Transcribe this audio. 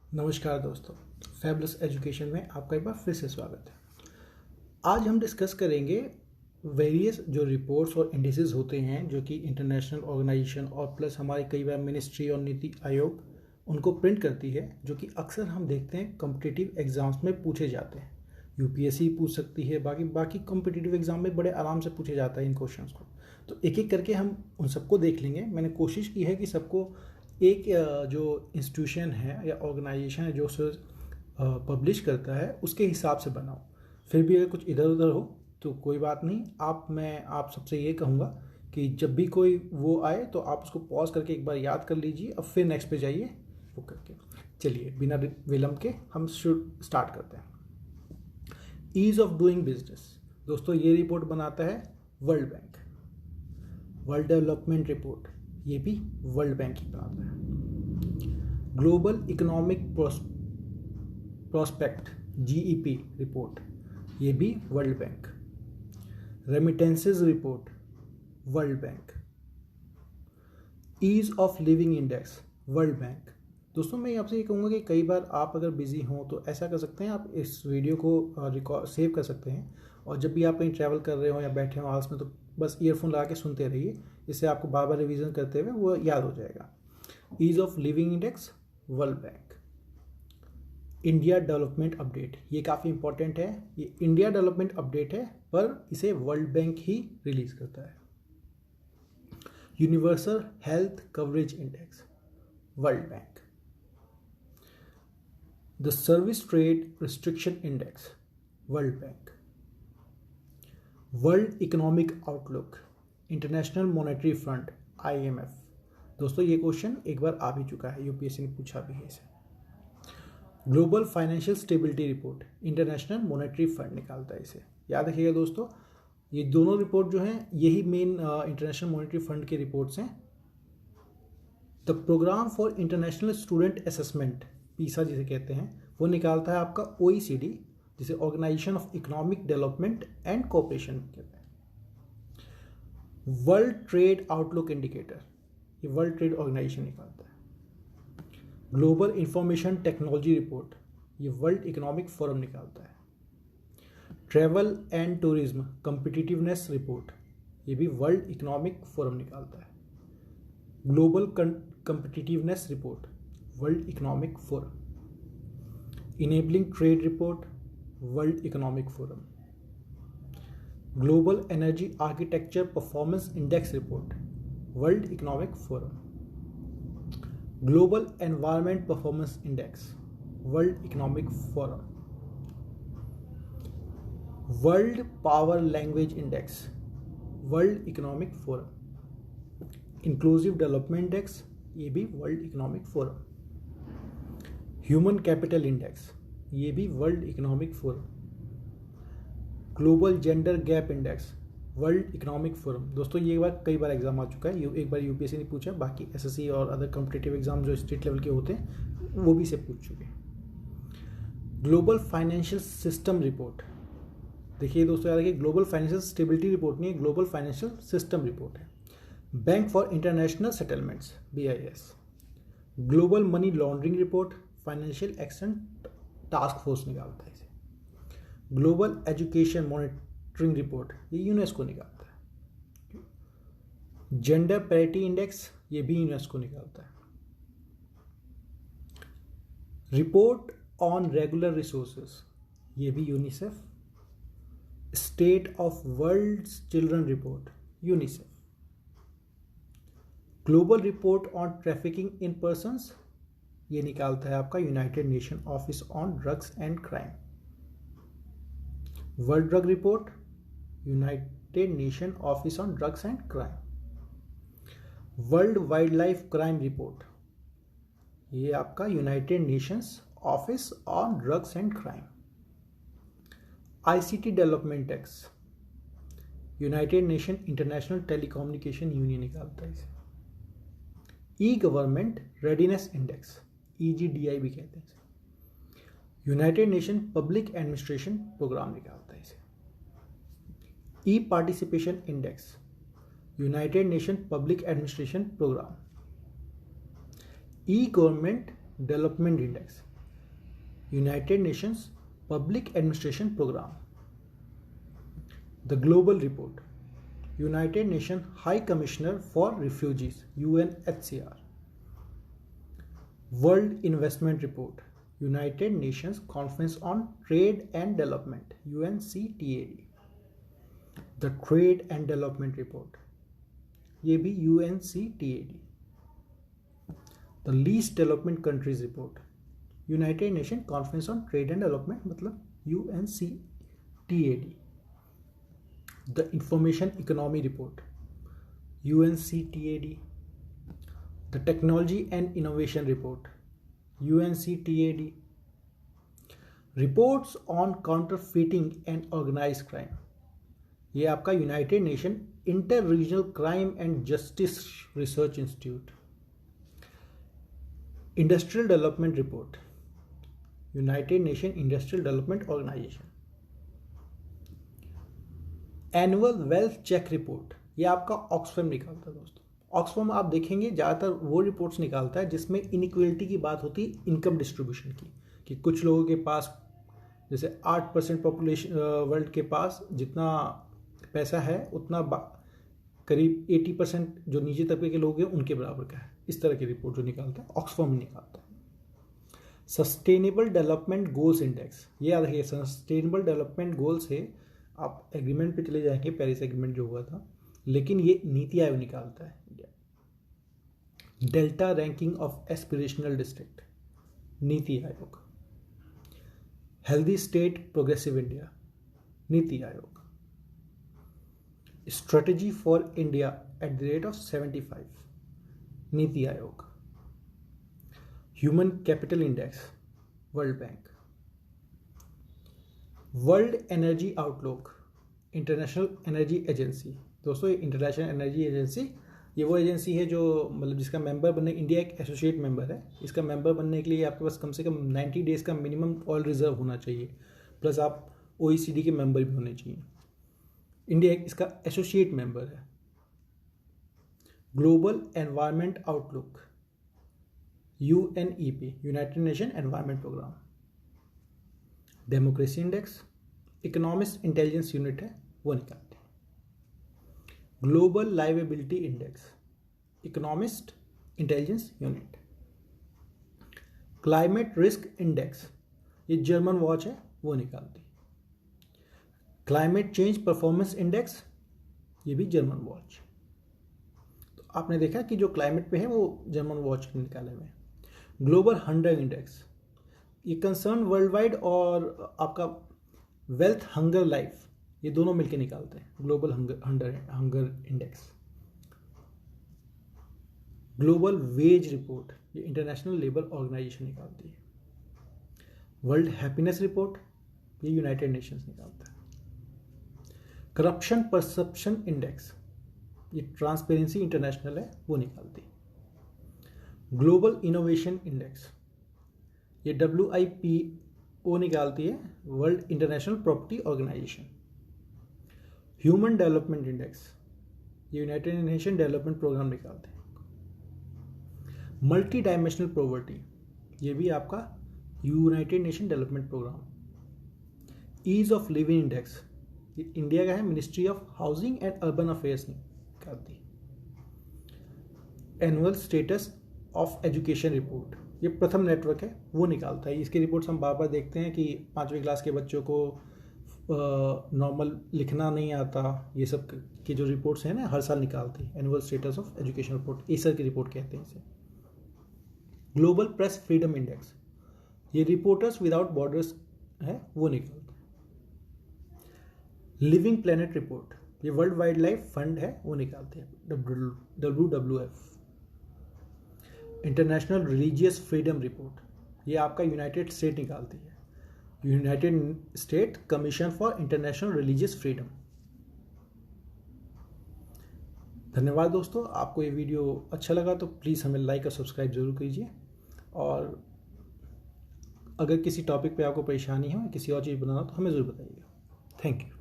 नमस्कार दोस्तों, fabulous education में आपका एक बार फिर से स्वागत है। आज हम डिस्कस करेंगे वेरियस जो रिपोर्ट्स और इंडिसेस होते हैं जो कि इंटरनेशनल ऑर्गेनाइजेशन और प्लस हमारे कई बार मिनिस्ट्री और नीति आयोग उनको प्रिंट करती है, जो कि अक्सर हम देखते हैं कॉम्पिटिटिव एग्जाम्स में पूछे जाते हैं। यूपीएससी पूछ सकती है, बाकी कॉम्पिटिटिव एग्जाम में बड़े आराम से पूछे जाता है इन क्वेश्चंस को। तो एक एक करके हम उन सबको देख लेंगे। मैंने कोशिश की है कि सबको एक जो इंस्टीट्यूशन है या ऑर्गेनाइजेशन है जो उसे पब्लिश करता है उसके हिसाब से बनाओ। फिर भी अगर कुछ इधर उधर हो तो कोई बात नहीं। मैं आप सबसे ये कहूँगा कि जब भी कोई वो आए तो आप उसको पॉज करके एक बार याद कर लीजिए और फिर नेक्स्ट पे जाइए वो करके। चलिए बिना विलंब के हम स्टार्ट करते हैं। Ease of doing business. दोस्तों ये रिपोर्ट बनाता है World Bank. World development report ये भी वर्ल्ड बैंक ही बनाता है। Global economic prospect GEP report ये भी World Bank. Remittances report World Bank. Ease of living index World Bank. दोस्तों मैं आपसे ये कहूँगा कि कई बार आप अगर बिजी हों तो ऐसा कर सकते हैं, आप इस वीडियो को रिकॉर्ड सेव कर सकते हैं और जब भी आप कहीं ट्रैवल कर रहे हो या बैठे हो आस में तो बस ईयरफोन लगा के सुनते रहिए। इससे आपको बार बार रिवीजन करते हुए वो याद हो जाएगा। Ease of living index World Bank. India development update ये काफ़ी इंपॉर्टेंट है। ये इंडिया डेवलपमेंट अपडेट है पर इसे वर्ल्ड बैंक ही रिलीज करता है। Universal health coverage index World bank. The service trade restriction index World Bank. World economic outlook international Monetary fund IMF। दोस्तों ये क्वेश्चन एक बार आ भी चुका है, यूपीएससी ने पूछा भी है इसे। Global financial stability report international Monetary fund निकालता है इसे। याद रखिएगा दोस्तों, ये दोनों रिपोर्ट जो हैं यही मेन इंटरनेशनल मॉनेटरी फंड की रिपोर्ट्स हैं। The programme for international student assessment PISA जिसे कहते हैं वो निकालता है आपका OECD, जिसे Organisation of Economic Development and Cooperation कहते हैं। वर्ल्ड ट्रेड आउटलुक इंडिकेटर ये वर्ल्ड ट्रेड ऑर्गेनाइजेशन निकालता है। ग्लोबल इंफॉर्मेशन टेक्नोलॉजी रिपोर्ट ये वर्ल्ड इकोनॉमिक फोरम निकालता है। Travel and tourism competitiveness report ये भी वर्ल्ड इकोनॉमिक फोरम निकालता है। Global competitiveness report World Economic Forum. Enabling trade report World Economic Forum. Global energy architecture performance index report World Economic Forum. Global environment performance index world Economic forum. World power language index world Economic forum. Inclusive development index ये भी World Economic forum. Human capital index ये भी World Economic Forum. Global gender gap index world Economic forum. दोस्तों ये बार कई बार exam आ चुका है, एक बार यूपीएससी ने पूछा, बाकी SSC और अदर कॉम्पिटिटिव एग्जाम जो स्टेट लेवल के होते हैं वो भी से पूछ चुके हैं। Global financial system report. देखिए दोस्तों याद रखिए, ग्लोबल फाइनेंशियल स्टेबिलिटी रिपोर्ट नहीं है, ग्लोबल फाइनेंशियल सिस्टम रिपोर्ट है। Bank for international settlements BIS। Global money laundering report financial action task force निकालता है इसे। ग्लोबल एजुकेशन मॉनिटरिंग रिपोर्ट ये यूनेस्को निकालता है। जेंडर पैरिटी इंडेक्स ये भी यूनेस्को निकालता है। रिपोर्ट ऑन रेगुलर रिसोर्सेज ये भी UNICEF. State of world children report UNICEF. Global report on trafficking in persons ये निकालता है आपका United nation office on drugs and crime. World drug report United nation office on drugs and crime. World wild life crime report ये आपका United Nations office on drugs and crime. ICT development tax United nation international telecommunication union निकालता है इसे। ई government readiness index EGDI भी कहते हैं इसे। United Nation public administration programme निकालता है इसे। E participation index United Nation public administration programme. E government development index United Nations public administration programme. The global report, United Nation high commissioner for refugees UNHCR। World investment report, United Nations conference on trade and development UNCTAD। The trade and development report, ये भी UNCTAD। The least development countries report, United Nation conference on trade and development मतलब UNCTAD। The information economy report, UNCTAD। The technology and innovation report, UNCTAD। Reports on counterfeiting and organised crime, ये आपका United nation inter regional crime and justice research institute. Industrial development report, United nation industrial development organisation. Annual wealth check report, ये आपका Oxfam निकालता है दोस्तों। Oxfam आप देखेंगे ज़्यादातर वो रिपोर्ट्स निकालता है जिसमें इनइक्वलिटी की बात होती है, इनकम डिस्ट्रीब्यूशन की, कि कुछ लोगों के पास जैसे 8% पॉपुलेशन वर्ल्ड के पास जितना पैसा है उतना करीब 80% जो नीचे तबके के लोग हैं उनके बराबर का है। इस तरह की रिपोर्ट जो निकालता है ऑक्सफैम निकालता है। सस्टेनेबल डेवलपमेंट गोल्स इंडेक्स, ये याद रखिए सस्टेनेबल डेवलपमेंट गोल्स है, आप एग्रीमेंट पे चले जाएंगे पेरिस एग्रीमेंट जो हुआ था, लेकिन ये नीति आयोग निकालता है India. Delta ranking of aspirational district, NITI Aayog. Healthy state progressive India, NITI Aayog. Strategy for India at the rate of 75, NITI Aayog. Human capital index, World Bank. World energy outlook, international energy agency. दोस्तों ये इंटरनेशनल एनर्जी एजेंसी ये वो agency है जो मतलब जिसका member बनने, India एक एसोसिएट मेंबर है, इसका मेंबर बनने के लिए आपके पास कम से कम 90 डेज का मिनिमम ऑयल रिजर्व होना चाहिए, प्लस आप OECD के मेंबर भी होने चाहिए। इंडिया इसका एसोसिएट मेंबर है। Global environment outlook, UNEP, United Nation Environment Programme. Democracy index, Economist Intelligence Unit है वो निकालते हैं। Global liveability index, Economist Intelligence Unit. Climate risk index, ये जर्मन वॉच है वो निकालती है। क्लाइमेट चेंज परफॉर्मेंस इंडेक्स, ये भी जर्मन वॉच। तो आपने देखा कि जो क्लाइमेट पे है वो जर्मन वॉच निकाले हुए हैं। ग्लोबल हंगर इंडेक्स, ये कंसर्न वर्ल्ड वाइड और आपका वेल्थ हंगर लाइफ, ये दोनों मिलकर निकालते हैं global hunger index. Global wage report, ये इंटरनेशनल लेबर ऑर्गेनाइजेशन निकालती है। वर्ल्ड हैप्पीनेस रिपोर्ट, ये यूनाइटेड नेशंस निकालता है। करप्शन परसेप्शन इंडेक्स, ये ट्रांसपेरेंसी इंटरनेशनल है वो निकालती है। ग्लोबल इनोवेशन इंडेक्स, ये WIPO निकालती है, World International Property Organization. Human development index, ये यूनाइटेड नेशन डेवलपमेंट प्रोग्राम निकालते हैं। मल्टी डायमेंशनल पॉवर्टी, ये भी आपका United Nation Development Programme. Ease of living index, ये इंडिया का है, ministry of housing and urban affairs निकालती है। Annual status of education report, ये प्रथम नेटवर्क है वो निकालता है। इसकी रिपोर्ट्स हम बार बार देखते हैं कि 5वीं क्लास के बच्चों को नॉर्मल लिखना नहीं आता, ये सब की जो रिपोर्ट्स हैं ना हर साल निकालती है। Annual status of education report, Acer की रिपोर्ट कहते हैं इसे। ग्लोबल प्रेस फ्रीडम इंडेक्स, ये रिपोर्टर्स विदाउट बॉर्डर्स है वो निकालता है। लिविंग प्लेनेट रिपोर्ट, ये वर्ल्ड वाइल्ड लाइफ फंड है वो निकालते हैं, WWF। International religious freedom report, ये आपका यूनाइटेड स्टेट निकालती है, United state commission for international religious freedom. धन्यवाद दोस्तों, आपको ये वीडियो अच्छा लगा तो प्लीज़ हमें लाइक और सब्सक्राइब जरूर कीजिए, और अगर किसी टॉपिक पे आपको परेशानी हो, किसी और चीज़ बनाना तो हमें ज़रूर बताइएगा। Thank you.